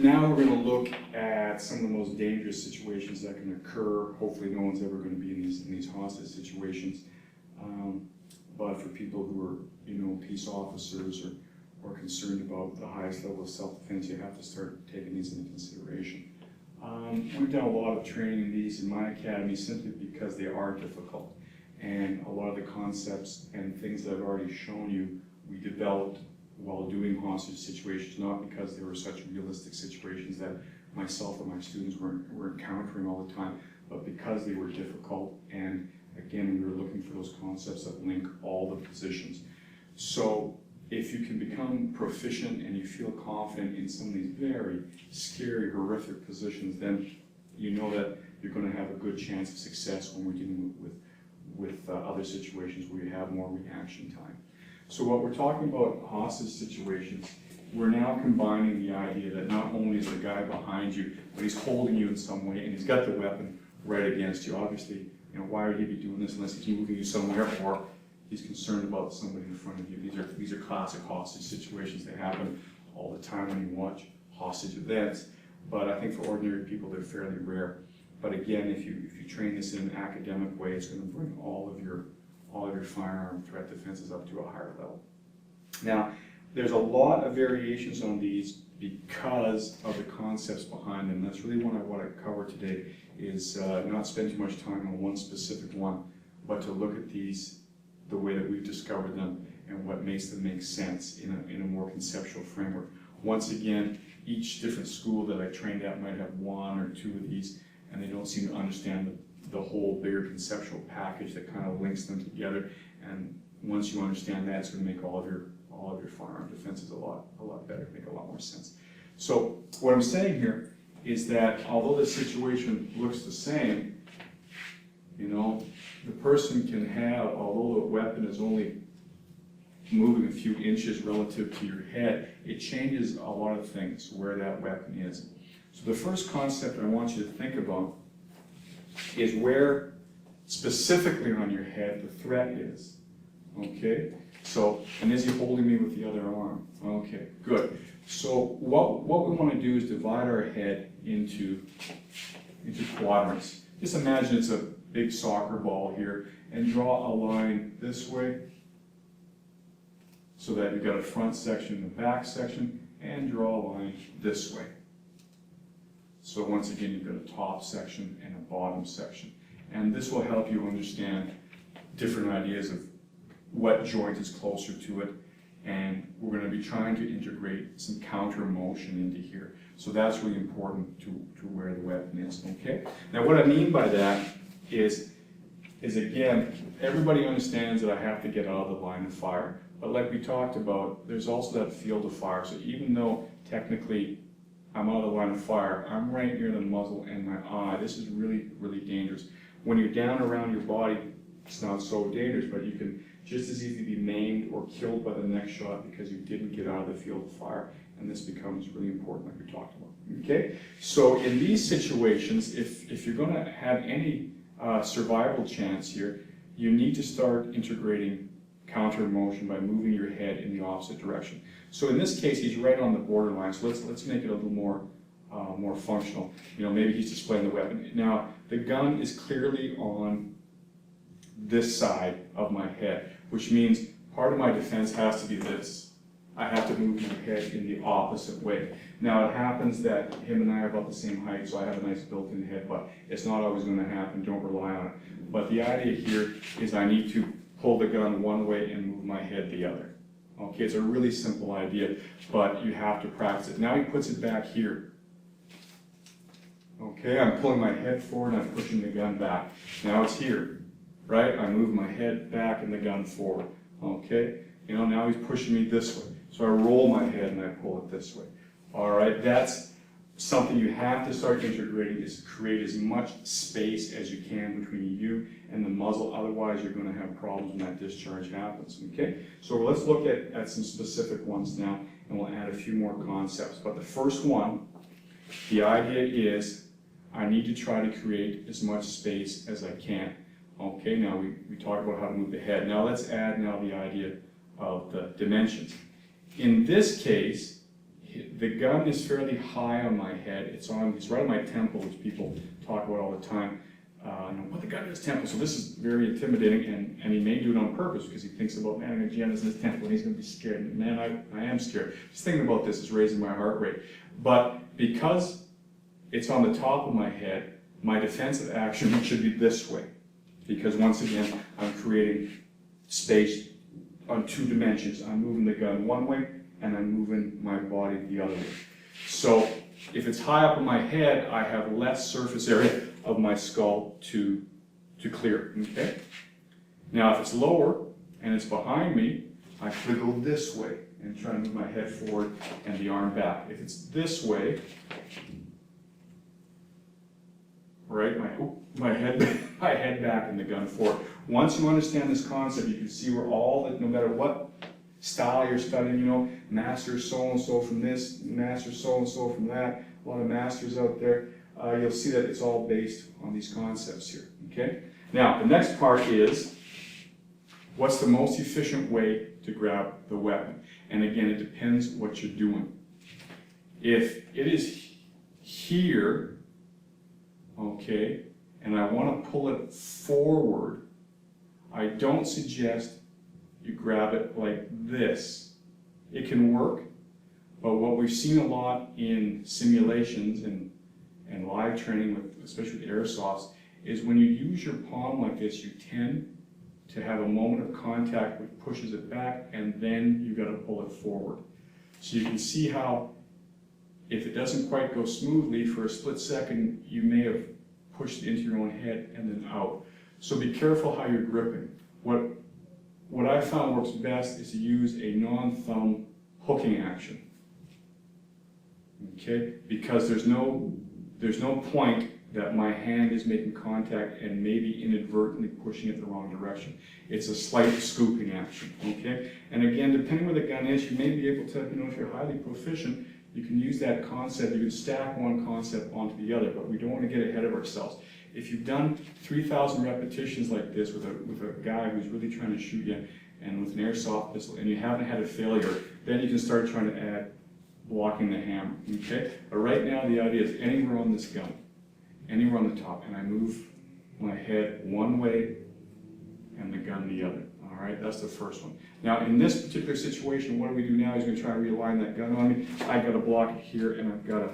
Now we're going to look at some of the most dangerous situations that can occur. Hopefully no one's ever going to be in these hostage situations. But for people who are, peace officers or concerned about the highest level of self-defense, you have to start taking these into consideration. We've done a lot of training in these in my academy simply because they are difficult. And a lot of the concepts and things that I've already shown you, we developed while doing hostage situations, not because they were such realistic situations that myself or my students were encountering all the time, but because they were difficult. And again, we were looking for those concepts that link all the positions. So if you can become proficient and you feel confident in some of these very scary, horrific positions, then you know that you're going to have a good chance of success when we're dealing with other situations where you have more reaction time. So what we're talking about hostage situations, we're now combining the idea that not only is the guy behind you, but he's holding you in some way and he's got the weapon right against you. Obviously, why would he be doing this unless he's moving you somewhere or he's concerned about somebody in front of you. These are classic hostage situations. They happen all the time when you watch hostage events, but I think for ordinary people they're fairly rare. But again, if you train this in an academic way, it's going to bring all of your firearm threat defenses up to a higher level. Now, there's a lot of variations on these because of the concepts behind them. That's really what I want to cover today, is not spend too much time on one specific one, but to look at these the way that we've discovered them and what makes them make sense in a more conceptual framework. Once again, each different school that I trained at might have one or two of these, and they don't seem to understand the whole bigger conceptual package that kind of links them together. And once you understand that, it's going to make all of your firearm defenses a lot better, make a lot more sense. So what I'm saying here is that although the situation looks the same, the person can have, although the weapon is only moving a few inches relative to your head, it changes a lot of things where that weapon is. So the first concept I want you to think about is where specifically on your head the threat is. Okay? So, and is he holding me with the other arm? Okay, good. So what we want to do is divide our head into quadrants. Just imagine it's a big soccer ball here and draw a line this way so that you've got a front section and a back section, and draw a line this way. So once again, you've got a top section and a bottom section. And this will help you understand different ideas of what joint is closer to it. And we're going to be trying to integrate some counter motion into here. So that's really important to where the weapon is, okay? Now what I mean by that is again, everybody understands that I have to get out of the line of fire. But like we talked about, there's also that field of fire. So even though technically I'm out of the line of fire, I'm right near the muzzle and my eye. This is really, really dangerous. When you're down around your body, it's not so dangerous, but you can just as easily be maimed or killed by the next shot because you didn't get out of the field of fire. And this becomes really important, like we talked about. Okay? So in these situations, if you're going to have any survival chance here, you need to start integrating counter motion by moving your head in the opposite direction. So in this case, he's right on the borderline. So let's make it a little more functional. Maybe he's displaying the weapon. Now the gun is clearly on this side of my head, which means part of my defense has to be this. I have to move my head in the opposite way. Now it happens that him and I are about the same height, so I have a nice built-in head, but it's not always going to happen. Don't rely on it. But the idea here is I need to pull the gun one way and move my head the other. Okay, it's a really simple idea, but you have to practice it. Now he puts it back here. Okay, I'm pulling my head forward and I'm pushing the gun back. Now it's here, right? I move my head back and the gun forward. Okay, now he's pushing me this way. So I roll my head and I pull it this way. All right, that's something you have to start integrating, is create as much space as you can between you and the muzzle. Otherwise, you're going to have problems when that discharge happens. Okay, so let's look at some specific ones now, and we'll add a few more concepts. But the first one, the idea is I need to try to create as much space as I can. Okay, now we talked about how to move the head. Now let's add the idea of the dimensions. In this case, the gun is fairly high on my head. It's right on my temple, which people talk about all the time. The gun is temple. So this is very intimidating, and he may do it on purpose because he thinks about, man, I'm GN is in his temple and he's going to be scared. And man, I am scared. Just thinking about this is raising my heart rate. But because it's on the top of my head, my defensive action should be this way. Because once again, I'm creating space on 2 dimensions. I'm moving the gun one way, and I'm moving my body the other way. So if it's high up on my head, I have less surface area of my skull to clear, okay? Now if it's lower and it's behind me, I could go this way and try to move my head forward and the arm back. If it's this way, right, my head back and the gun forward. Once you understand this concept, you can see where no matter what style you're studying, master so-and-so from this, master so-and-so from that, a lot of masters out there, you'll see that it's all based on these concepts here, okay? Now, the next part is, what's the most efficient way to grab the weapon? And again, it depends what you're doing. If it is here, okay, and I want to pull it forward, I don't suggest you grab it like this. It can work, but what we've seen a lot in simulations and live training, especially with airsoft, is when you use your palm like this, you tend to have a moment of contact which pushes it back, and then you've got to pull it forward. So you can see how, if it doesn't quite go smoothly, for a split second, you may have pushed it into your own head and then out. So be careful how you're gripping. What I found works best is to use a non-thumb hooking action. Okay? Because there's no point that my hand is making contact and maybe inadvertently pushing it the wrong direction. It's a slight scooping action, okay? And again, depending where the gun is, you may be able to, if you're highly proficient, you can use that concept, you can stack one concept onto the other, but we don't want to get ahead of ourselves. If you've done 3,000 repetitions like this with a guy who's really trying to shoot you, and with an airsoft pistol, and you haven't had a failure, then you can start trying to add blocking the hammer, okay? But right now, the idea is anywhere on this gun, anywhere on the top, and I move my head one way and the gun the other. All right, that's the first one. Now, in this particular situation, what do we do now? He's going to try and realign that gun on me. I've got to block it here, and I've got a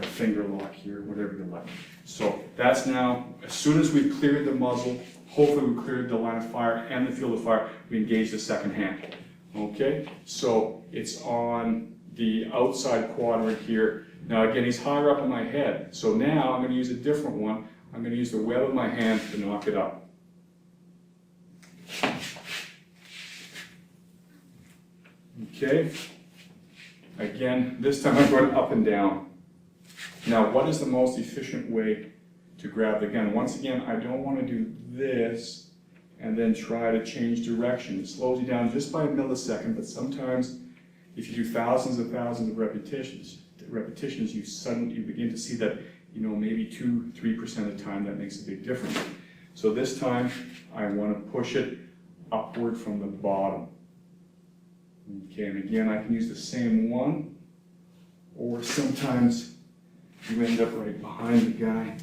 finger lock here, whatever you like. So that's now, as soon as we've cleared the muzzle, hopefully we've cleared the line of fire and the field of fire, we engage the second hand. Okay, so it's on the outside quadrant here. Now again, he's higher up on my head. So now I'm going to use a different one. I'm going to use the web of my hand to knock it up. Okay, again, this time I'm going up and down. Now, what is the most efficient way to grab the gun? Once again, I don't want to do this and then try to change direction. It slows you down just by a millisecond, but sometimes if you do thousands and thousands of repetitions, you begin to see that, maybe 2-3% of the time that makes a big difference. So this time, I want to push it upward from the bottom. Okay, and again, I can use the same one, or sometimes you end up right behind the guy,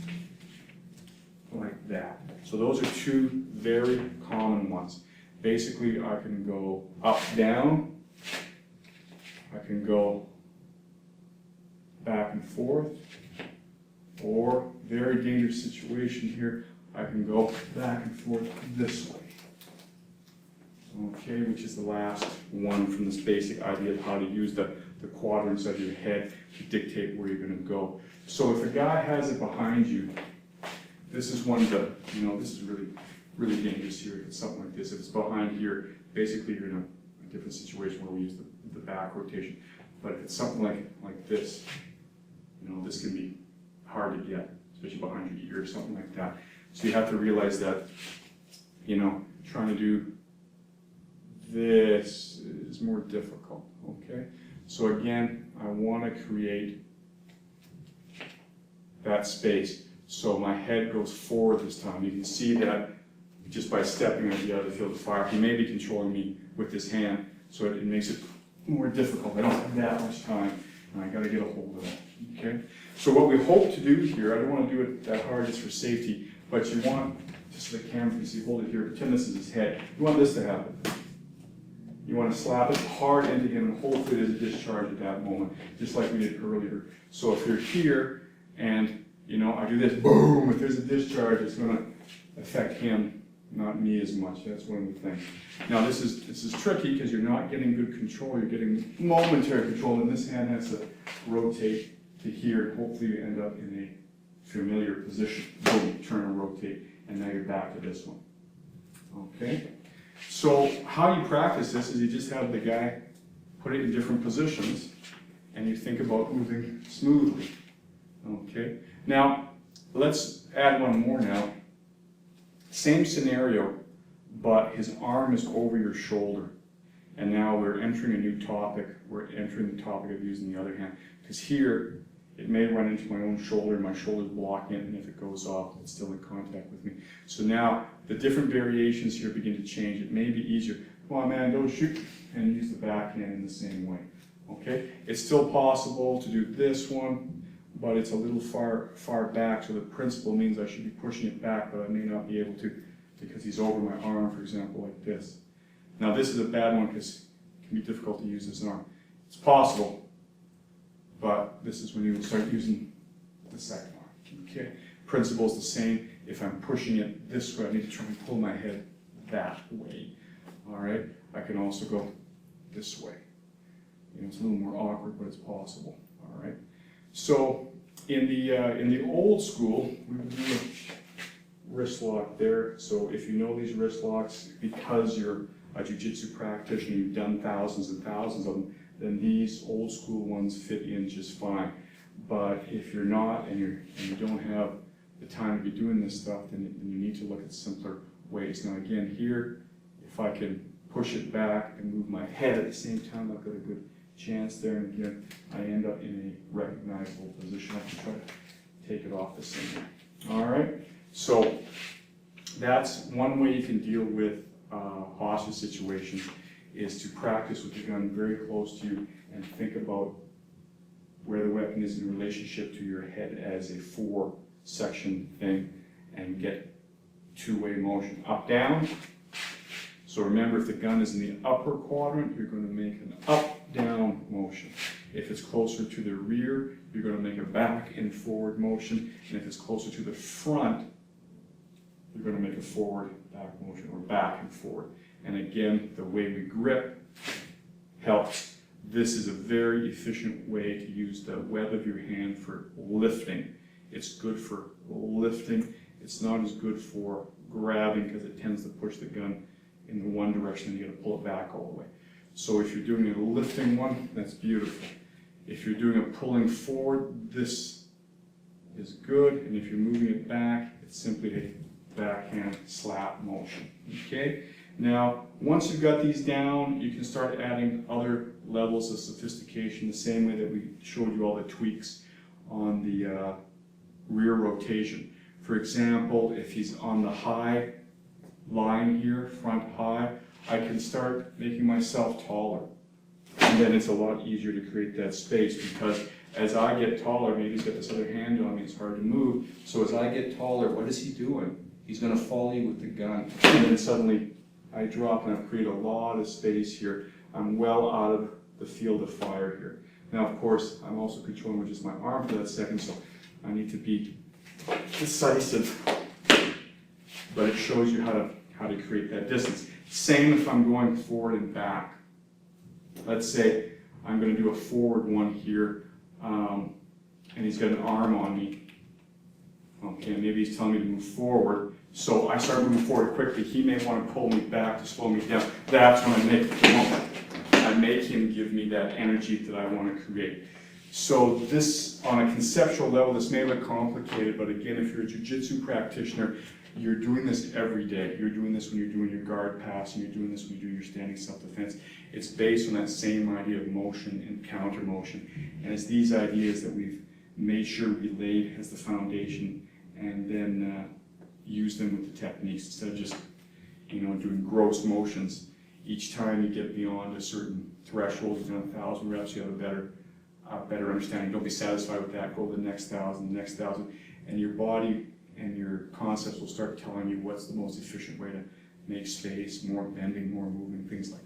like that. So those are two very common ones. Basically, I can go up, down, I can go back and forth, or very dangerous situation here, I can go back and forth this way. Okay, which is the last one from this basic idea of how to use the quadrants of your head to dictate where you're going to go. So if a guy has it behind you, this is one of the, this is really, really dangerous here. If it's something like this, if it's behind here, basically you're in a different situation where we use the back rotation. But if it's something like this, this can be hard to get, especially behind your ear or something like that. So you have to realize that, trying to do this is more difficult, okay? So again, I want to create that space. So my head goes forward this time. You can see that just by stepping on the other field of fire. He may be controlling me with his hand, so it makes it more difficult. I don't have that much time, and I gotta get a hold of that, okay? So what we hope to do here, I don't wanna do it that hard just for safety, but you want, just so the camera can see, hold it here, pretend this is his head. You want this to happen. You want to slap it hard into him, and hopefully there's a discharge at that moment, just like we did earlier. So if you're here, and you know, I do this, boom, if there's a discharge, it's going to affect him, not me as much. That's one of the things. Now this is tricky because you're not getting good control, you're getting momentary control, and this hand has to rotate to here, and hopefully you end up in a familiar position. Boom, turn and rotate, and now you're back to this one. Okay? So how you practice this is you just have the guy put it in different positions, and you think about moving smoothly. Okay? Now, let's add one more now. Same scenario, but his arm is over your shoulder. And now we're entering a new topic. We're entering the topic of using the other hand. Because here, it may run into my own shoulder, my shoulder's blocking it, and if it goes off, it's still in contact with me. So now, the different variations here begin to change. It may be easier. Come on, man, go shoot, and use the backhand in the same way. Okay? It's still possible to do this one, but it's a little far back, so the principle means I should be pushing it back, but I may not be able to because he's over my arm, for example, like this. Now, this is a bad one because it can be difficult to use this arm. It's possible. But this is when you start using the second arm. Okay, principle is the same. If I'm pushing it this way, I need to try and pull my head that way. All right. I can also go this way. You know, it's a little more awkward, but it's possible. All right. So in the old school, we would do a wrist lock there. So if you know these wrist locks, because you're a jiu-jitsu practitioner, you've done thousands and thousands of them, then these old school ones fit in just fine. But if you're not, and you don't have the time to be doing this stuff, then you need to look at simpler ways. Now again, here, if I can push it back and move my head at the same time, I've got a good chance there. And again, I end up in a recognizable position. I can try to take it off the same way. All right, so that's one way you can deal with hostage situations, is to practice with the gun very close to you and think about where the weapon is in relationship to your head as a 4-section thing, and get two-way motion. Up, down. So remember, if the gun is in the upper quadrant, you're going to make an up-down motion. If it's closer to the rear, you're going to make a back and forward motion. And if it's closer to the front, you're going to make a forward-back motion, or back and forward. And again, the way we grip helps. This is a very efficient way to use the web of your hand for lifting. It's good for lifting. It's not as good for grabbing because it tends to push the gun in the one direction and you got to pull it back all the way. So if you're doing a lifting one, that's beautiful. If you're doing a pulling forward, this is good. And if you're moving it back, it's simply a backhand slap motion. Okay? Now, once you've got these down, you can start adding other levels of sophistication, the same way that we showed you all the tweaks on the rear rotation. For example, if he's on the high line here, front high, I can start making myself taller. And then it's a lot easier to create that space, because as I get taller, maybe he's got this other hand on me, it's hard to move. So as I get taller, what is he doing? He's going to follow you with the gun. And then suddenly I drop, and I've created a lot of space here. I'm well out of the field of fire here. Now, of course, I'm also controlling with just my arm for that second, so I need to be decisive. But it shows you how to create that distance. Same if I'm going forward and back. Let's say I'm going to do a forward one here, and he's got an arm on me. Okay, maybe he's telling me to move forward. So I start moving forward quickly. He may want to pull me back to slow me down. That's when I make the moment. I make him give me that energy that I want to create. So this, on a conceptual level, this may look complicated, but again, if you're a jiu-jitsu practitioner, you're doing this every day. You're doing this when you're doing your guard pass, and you're doing this when you do your standing self-defense. It's based on that same idea of motion and counter motion. And it's these ideas that we've made sure we laid as the foundation, and then use them with the techniques instead of just, doing gross motions. each time you get beyond a certain threshold, you've done 1,000 reps, you have a better understanding. Don't be satisfied with that, go to the next 1,000, the next 1,000, and your body and your concepts will start telling you what's the most efficient way to make space, more bending, more moving, things like that.